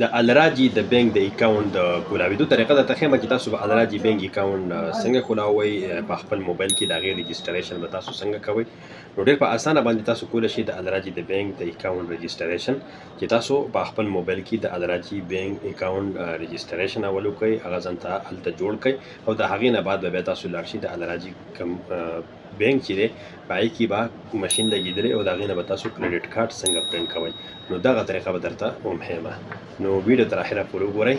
د الراجي د بینک د اکاؤنٹ د کولاویدو طریقه درته ښیم چې تاسو به الراجي بینک اکاؤنٹ څنګه کولاوئ په خپل موبایل کې د هغې رجسټریشن به تاسو څنګه کوئ. نو ډېر په اسانه باندې تاسو کولی شئ د الراجي د بینک د اکاؤنٹ رجسټریشن چې تاسو په خپل موبایل کې د الراجي بینک اکاؤنٹ رجسټریشن اول وکئ، هغه ځان ته هلته جوړ کئ او د هغې نه بعد به بیا تاسو لاړ شئ د الراجي بینک چې دی په هغې کې به مشین لګېدلی او د هغې نه به تاسو کریډټ کارډ څنګه پرنټ کوئ. نو دغه طریقه به درته وښیمه. نو ویډیو تر اخره پورې وګورئ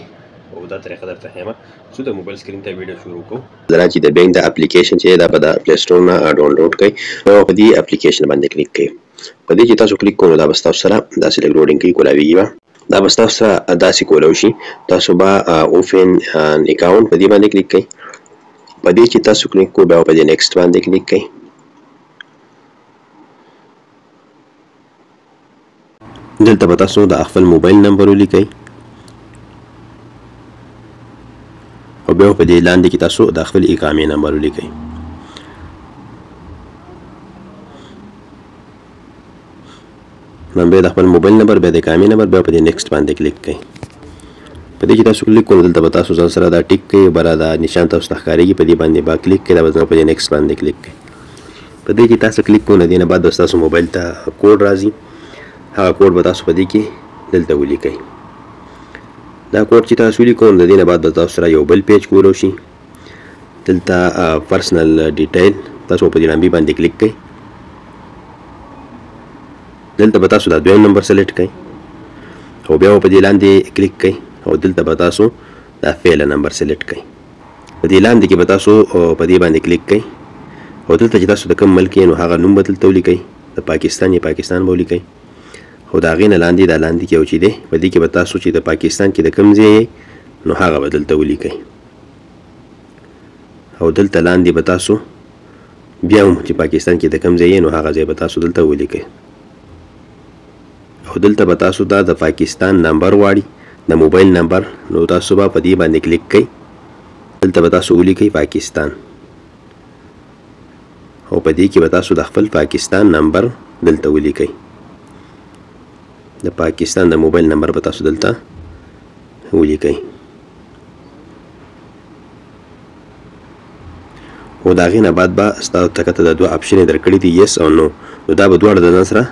او دا طریقه درته ښیمه. څو د موبایل سکرین ته ویډیو شروع کوو. الراجي د بینک د اپلیکیشن چې دا به د پلی سټور نه ډاونلوډ کړئ او په دې اپلیکیشن باندې کلیک کړئ. په دې چې تاسو کلیک کوئ نو دا به ستاسو سره داسې لږ لوډینګ کوي، کولاویږي به. دا به ستاسو سره داسې کولی شي. تاسو به اوپن اکاؤنٹ په دې باندې کلیک کړئ. په دې چې تاسو کلیک کوئ بیا په دې نیکسټ باندې کلیک کړئ. دلته به تاسو د خپل موبایل نمبر ولیکئ او بیا په دې لاندې کې تاسو د خپل اقامې نمبر ولیکئ. بیا د خپل موبایل نمبر، بیا د اقامې نمبر، بیا په دې نیکسټ باندې کلیک کړئ. په دې چې تاسو کلیک کوئ دلته به تاسو ځان سره دا ټیک کړئ، بره دا نشان تاسو ته ښکارېږي، په دې باندې به کلیک کړئ. دا به په دې نیکسټ باندې کلیک کړئ. په دې چې تاسو کلیک کوئ نو دې نه بعد به ستاسو موبایل ته کوډ راځي. هغه کوډ به تاسو په دې کې دلته ولیکئ. دا کوډ چې تاسو ولیکئ نو د دې نه بعد به تاسو سره یو بل پیج کولی شي. دلته پرسنل ډیټیل تاسو په دې لمبې باندې کلیک کړئ. دلته به تاسو دا دویم نمبر سلیکټ کړئ او بیا په دې لاندې کلیک کړئ او دلته به تاسو دا فعل نمبر سلیکټ کړئ. په دې لاندې کې به تاسو په دې باندې کلیک کړئ او دلته چې تاسو د کوم ملک یې نو هغه نوم به دلته ولیکئ. د پاکستان یې پاکستان به ولیکئ او د هغې نه لاندې دا لاندې کې یو چې دی په دې کې به تاسو چې د پاکستان کې د کوم ځای یې نو هغه به دلته ولیکئ او دلته لاندې به تاسو بیا هم چې پاکستان کې د کوم ځای یې نو هغه ځای به تاسو دلته ولیکئ او دلته به تاسو دا د پاکستان نمبر غواړي، د موبایل نمبر. نو تاسو به په دې باندې کلیک کړئ. دلته به تاسو ولیکئ پاکستان او په دې کې به تاسو د خپل پاکستان نمبر دلته ولیکئ. د پاکستان د موبایل نمبر به تاسو دلته ولیکئ او د هغې نه بعد به ستاسو ته کته د دوه آپشنې درکړي دي، یس او نو. نو دا به دواړه د ځان سره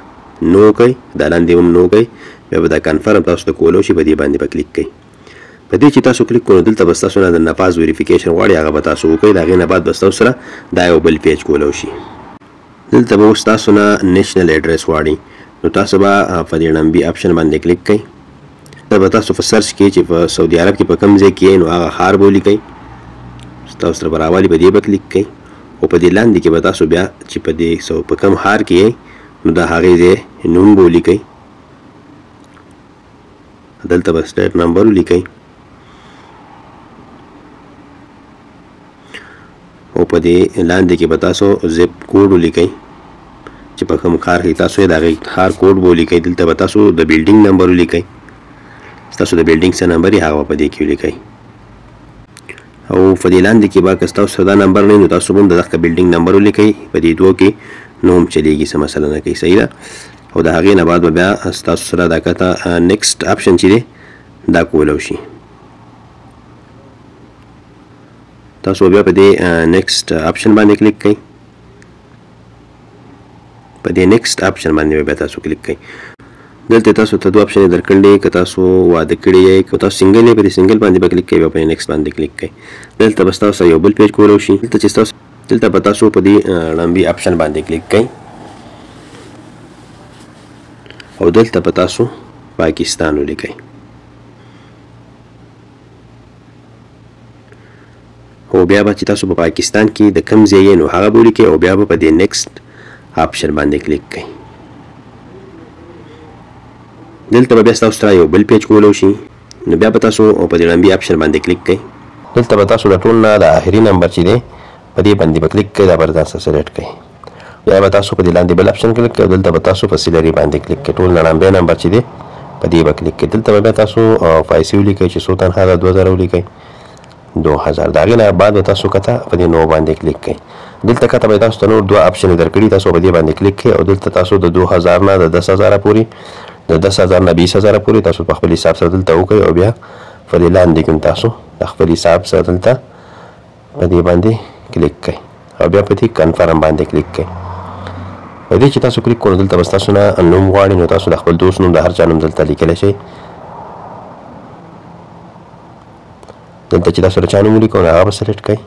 نو کوئ، دا لاندې هم نو کوئ. بیا به دا کنفرم تاسو ته کولی شي، په دې باندې به کلیک کوئ. په دې چې تاسو کلیک کوئ نو دلته به ستاسو نه د نفاذ ویریفیکیشن غواړي، هغه به تاسو وکړئ. د هغې نه بعد به ستاسو سره دا یو بل پیج کولی شي. دلته به اوس تاسو نه نیشنل ایډرس غواړي، نو تاسو به په دې لمبي آپشن باندې کلیک کړئ. دا به تاسو په سرچ کې چې په سعودي عرب کې په کوم ځای کې نو هغه ښار به ولیکئ. تاسو سره به راوالي، په دې به کلیک کړئ او په دې لاندې کې به تاسو بیا چې په دې په کوم ښار کې یې نو د هغې ځای نوم به ولیکئ. دلته به سټیټ نمبر ولیکئ او په دې لاندې کې به تاسو زپ کوډ ولیکئ چې په کوم ښار کې تاسو یې د هغې ښار کوډ به ولیکئ. دلته به تاسو د بلډینګ نمبر ولیکئ. ستاسو د بلډینګ څه نمبر یې هغه په دې کې ولیکئ او په دې لاندې کې به که ستاسو سره دا نمبر نه وي نو تاسو به هم د دغه بلډینګ نمبر ولیکئ. په دې دوه کې نو هم چلیږي، څه مسله نه کوي. صحیح ده. او د هغې نه بعد به بیا ستاسو سره دا کته نیکسټ آپشن چې دی دا کولی شي. تاسو بیا په دې نیکسټ آپشن باندې کلیک کړئ. په دې نیکسټ آپشن باندې بیا تاسو کلیک کړئ. دلته تاسو ته دوه آپشنې درکړل دي، که تاسو واده کړی یې، که تاسو سنګل یې، په دې سنګل باندې به کلیک کړئ، بیا په نیکسټ باندې کلیک کړئ. دلته به ستاسو یو بل پیج کولی شي. دلته به تاسو په دې لمبي آپشن باندې کلیک کړئ او دلته به تاسو پاکستان ولیکئ او بیا به چې تاسو په پاکستان کې د کوم ځای یې نو هغه به ولیکئ او بیا به په دې نیکسټ آپشن باندې کلیک کړئ. دلته به بیا ستاسو سره یو بل پیج کولی شي. نو بیا به تاسو په دې لمبي آپشن باندې کلیک کړئ. دلته به تاسو د ټول نه د آخري نمبر چې دی په دې باندې به کلیک کړئ. دا به ځان سره سلیکټ کړئ. بیا به تاسو په دې لاندې بل آپشن کلیک کړئ. دلته به تاسو په سیلري باندې کلیک کړئ. ټول لړمبی نمبر چې دی په دې به کلیک کړئ. دلته به بیا تاسو پیسې ولیکئ چې څو تنخوا ده، 2000 ولیکئ، 2000. د هغې نه بعد به تاسو کته په دې نو باندې کلیک کړئ. دلته کته به تاسو ته نور دوه آپشنې درکړي، تاسو په دې باندې کلیک کړئ او دلته تاسو د 2000 نه د 10000 پورې د 10,000 نه 20,000 پورې تاسو په خپل حساب سره دلته وکړئ او بیا په دې لاندې کې تاسو د خپل حساب سره دلته په دې باندې کلیک کړئ او بیا په دې کنفرم باندې کلیک کړئ. په دې چې تاسو کلیک کړئ دلته بس تاسو نه نوم غواړئ نو تاسو د خپل دوست نوم د هر چا نوم دلته لیکلی شئ. دلته چې تاسو د چا نوم ولیکئ نو هغه به سلیکټ کړئ.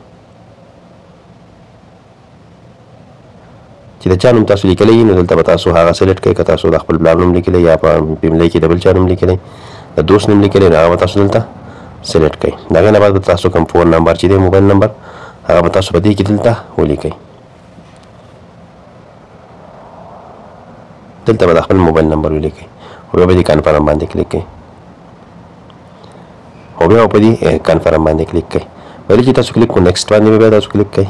چې د چا نوم تاسو لیکلی وي نو دلته به تاسو هغه سلیکټ کړئ. که تاسو د خپل پلار نوم لیکلی یا په پیملۍ کې د بل چا نوم لیکلی د دوست نوم لیکلی نو هغه به تاسو دلته سلیکټ کړئ. د هغې نه بعد به تاسو کوم فون نمبر چې دی موبایل نمبر هغه به تاسو په دې کې دلته ولیکئ. دلته به د خپل موبایل نمبر ولیکئ او بیا به دې کنفرم باندې کلیک کړئ او بیا په دې کنفرم باندې کلیک کړئ. ولی چې تاسو کلیک کړئ نیکسټ باندې بیا تاسو کلیک کړئ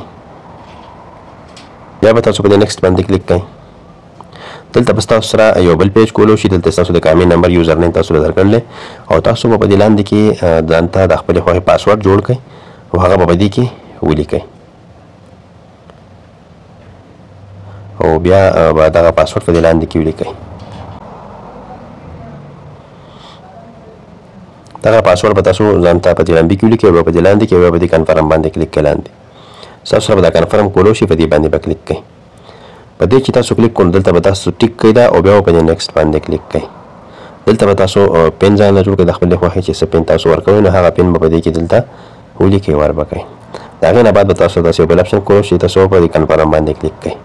بیا به تاسو په دې نیکسټ باندې کلیک کړئ. دلته به تاسو سره یو بل پیج کولو شي. دلته تاسو د کامل نمبر یوزر نیم تاسو درکړل او تاسو په دې لاندې کې ځانته د خپل خوښې پاسورډ جوړ کړئ او هغه په دې کې ولیکئ او بیا به دغه پاسورډ په دې لاندې کې ولیکئ. دغه پاسورډ به تاسو ځانته په دې لاندې کې ولیکئ او په دې لاندې کې بیا په دې کنفرم باندې کلیک کړئ. لاندې تاسو سره به دا کنفرم کولو شي په دې باندې به کلیک کړئ. په دې چې تاسو کلیک کړئ دلته به تاسو ټیک کړئ دا او بیا په دې نیکسټ باندې کلیک کړئ. دلته به تاسو پین ځان جوړ کړئ د خپل خوښې چې څه پین تاسو ورکوئ نو هغه پین به په دې کې دلته ولیکئ ور به کړئ. د هغې نه بعد به تاسو داسې یو بل اپشن کولو شي تاسو په دې کنفرم باندې کلیک کړئ.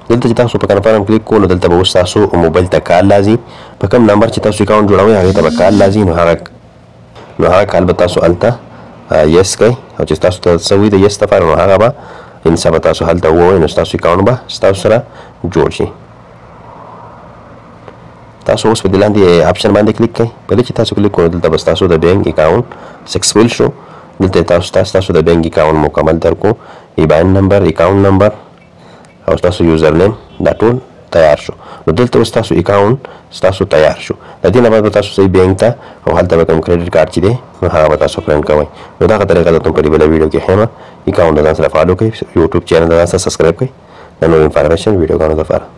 دلته چې تاسو په کنفرم کلیک کوئ نو دلته به اوس تاسو موبایل ته کال لازم په کوم نمبر چې تاسو اکاؤنٹ جوړوئ هغې ته به کال لازم نو هغه کال به تاسو هلته یس کوئ او چې تاسو ته څه وي د یس لپاره نو هغه به انسا به تاسو هلته ووایئ نو ستاسو اکاؤنٹ به ستاسو سره جوړ شي. تاسو اوس په دې لاندې اپشن باندې کلیک کړئ. په دې چې تاسو کلیک کوئ دلته به ستاسو د بینک اکاؤنٹ سکسفل شو. دلته تاسو د بینک اکاؤنٹ مکمل درکو ایبان نمبر اکاؤنٹ نمبر او تاسو یوزر نیم دا ټول تیار شو. نو دلته اوس تاسو اکاؤنٹ تاسو تیار شو. د دې نه بعد به تاسو صحیح بینک ته او هلته به کوم کریډټ کارډ چې دی نو هغه به تاسو پرنټ کوئ. نو دغه طریقه درته په دې بله ویډیو کې ښیم. اکاؤنٹ د ځان سره فالو کړئ. یوټیوب چینل د ځان سره سبسکرایب کړئ د نور انفارمیشن ویډیوګانو لپاره.